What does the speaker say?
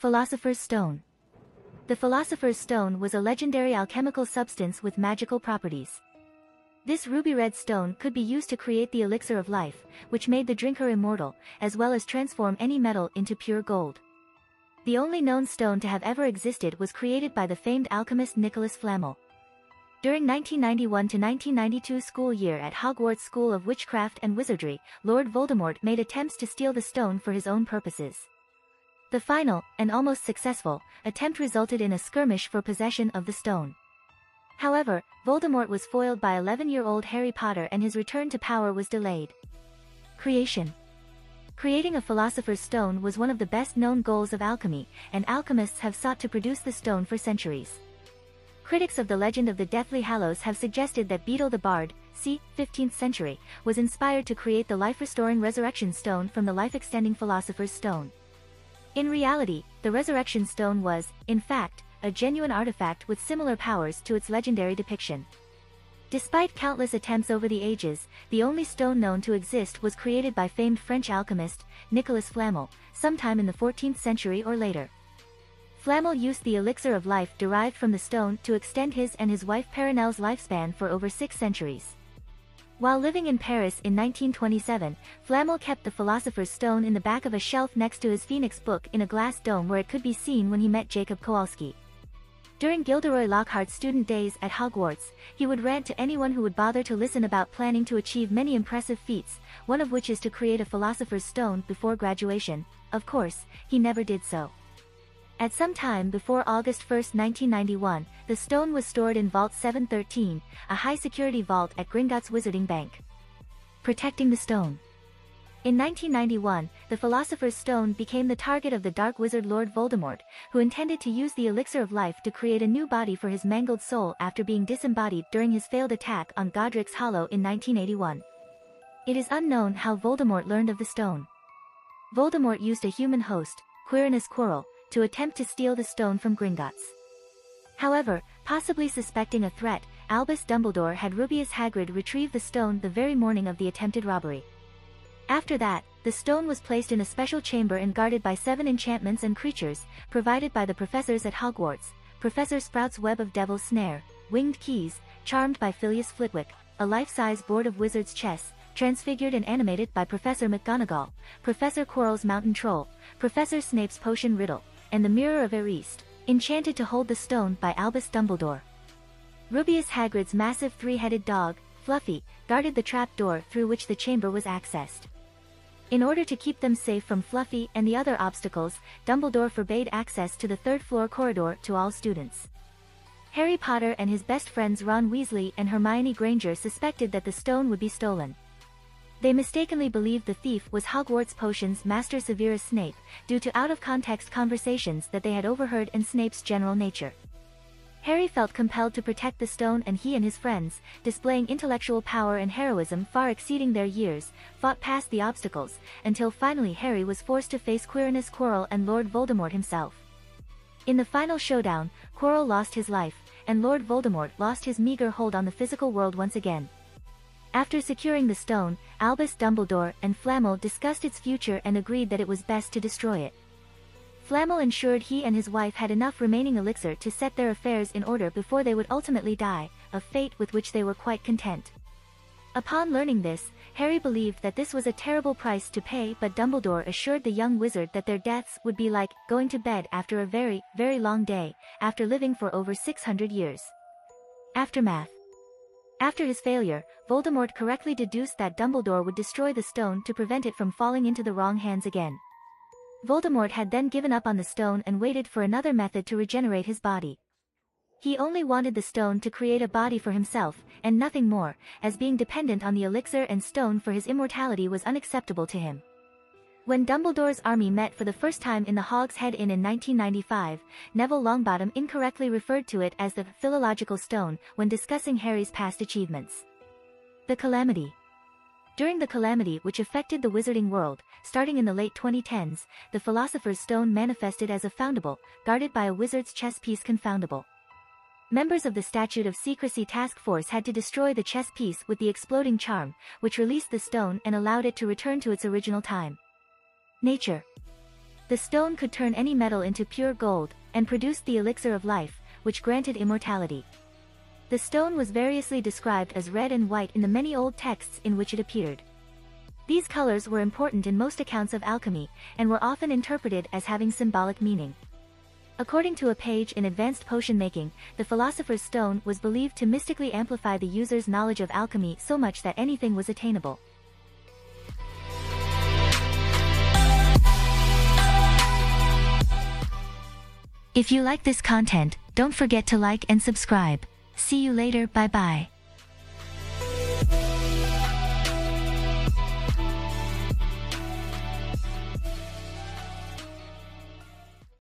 Philosopher's Stone. The Philosopher's Stone was a legendary alchemical substance with magical properties. This ruby-red stone could be used to create the Elixir of Life, which made the drinker immortal, as well as transform any metal into pure gold. The only known stone to have ever existed was created by the famed alchemist Nicolas Flamel. During 1991 to 1992 school year at Hogwarts School of Witchcraft and Wizardry, Lord Voldemort made attempts to steal the stone for his own purposes. The final, and almost successful, attempt resulted in a skirmish for possession of the stone. However, Voldemort was foiled by 11-year-old Harry Potter and his return to power was delayed. Creation. Creating a Philosopher's Stone was one of the best-known goals of alchemy, and alchemists have sought to produce the stone for centuries. Critics of the Legend of the Deathly Hallows have suggested that Beedle the Bard, c. 15th century, was inspired to create the life-restoring Resurrection Stone from the life-extending Philosopher's Stone. In reality, the Resurrection Stone was, in fact, a genuine artifact with similar powers to its legendary depiction. Despite countless attempts over the ages, the only stone known to exist was created by famed French alchemist, Nicolas Flamel, sometime in the 14th century or later. Flamel used the Elixir of Life derived from the stone to extend his and his wife Perronel's lifespan for over 6 centuries. While living in Paris in 1927, Flamel kept the Philosopher's Stone in the back of a shelf next to his Phoenix book in a glass dome where it could be seen when he met Jacob Kowalski. During Gilderoy Lockhart's student days at Hogwarts, he would rant to anyone who would bother to listen about planning to achieve many impressive feats, one of which is to create a Philosopher's Stone before graduation. Of course, he never did so. At some time before August 1, 1991, the stone was stored in Vault 713, a high-security vault at Gringotts Wizarding Bank. Protecting the stone. In 1991, the Philosopher's Stone became the target of the Dark Wizard Lord Voldemort, who intended to use the Elixir of Life to create a new body for his mangled soul after being disembodied during his failed attack on Godric's Hollow in 1981. It is unknown how Voldemort learned of the stone. Voldemort used a human host, Quirinus Quirrell, to attempt to steal the stone from Gringotts. However, possibly suspecting a threat, Albus Dumbledore had Rubeus Hagrid retrieve the stone the very morning of the attempted robbery. After that, the stone was placed in a special chamber and guarded by 7 enchantments and creatures, provided by the professors at Hogwarts: Professor Sprout's Web of Devil's Snare, Winged Keys, charmed by Filius Flitwick, a life-size board of wizard's chess, transfigured and animated by Professor McGonagall, Professor Quirrell's Mountain Troll, Professor Snape's Potion Riddle, and the Mirror of Erist, enchanted to hold the stone by Albus Dumbledore. Rubeus Hagrid's massive 3-headed dog, Fluffy, guarded the trap door through which the chamber was accessed. In order to keep them safe from Fluffy and the other obstacles, Dumbledore forbade access to the 3rd-floor corridor to all students. Harry Potter and his best friends Ron Weasley and Hermione Granger suspected that the stone would be stolen. They mistakenly believed the thief was Hogwarts Potions Master Severus Snape, due to out-of-context conversations that they had overheard and Snape's general nature. Harry felt compelled to protect the stone, and he and his friends, displaying intellectual power and heroism far exceeding their years, fought past the obstacles, until finally Harry was forced to face Quirinus Quirrell and Lord Voldemort himself. In the final showdown, Quirrell lost his life, and Lord Voldemort lost his meager hold on the physical world once again. After securing the stone, Albus Dumbledore and Flamel discussed its future and agreed that it was best to destroy it. Flamel ensured he and his wife had enough remaining elixir to set their affairs in order before they would ultimately die, a fate with which they were quite content. Upon learning this, Harry believed that this was a terrible price to pay, but Dumbledore assured the young wizard that their deaths would be like going to bed after a very, very long day, after living for over 600 years. Aftermath. After his failure, Voldemort correctly deduced that Dumbledore would destroy the stone to prevent it from falling into the wrong hands again. Voldemort had then given up on the stone and waited for another method to regenerate his body. He only wanted the stone to create a body for himself, and nothing more, as being dependent on the elixir and stone for his immortality was unacceptable to him. When Dumbledore's army met for the first time in the Hog's Head Inn in 1995, Neville Longbottom incorrectly referred to it as the Philological Stone when discussing Harry's past achievements. The Calamity. During the calamity which affected the wizarding world, starting in the late 2010s, the Philosopher's Stone manifested as a foundable, guarded by a wizard's chess piece confoundable. Members of the Statute of Secrecy Task Force had to destroy the chess piece with the exploding charm, which released the stone and allowed it to return to its original time. Nature. The stone could turn any metal into pure gold, and produced the elixir of life, which granted immortality. The stone was variously described as red and white in the many old texts in which it appeared. These colors were important in most accounts of alchemy, and were often interpreted as having symbolic meaning. According to a page in Advanced Potion Making, the Philosopher's Stone was believed to mystically amplify the user's knowledge of alchemy so much that anything was attainable. If you like this content, don't forget to like and subscribe. See you later, bye bye.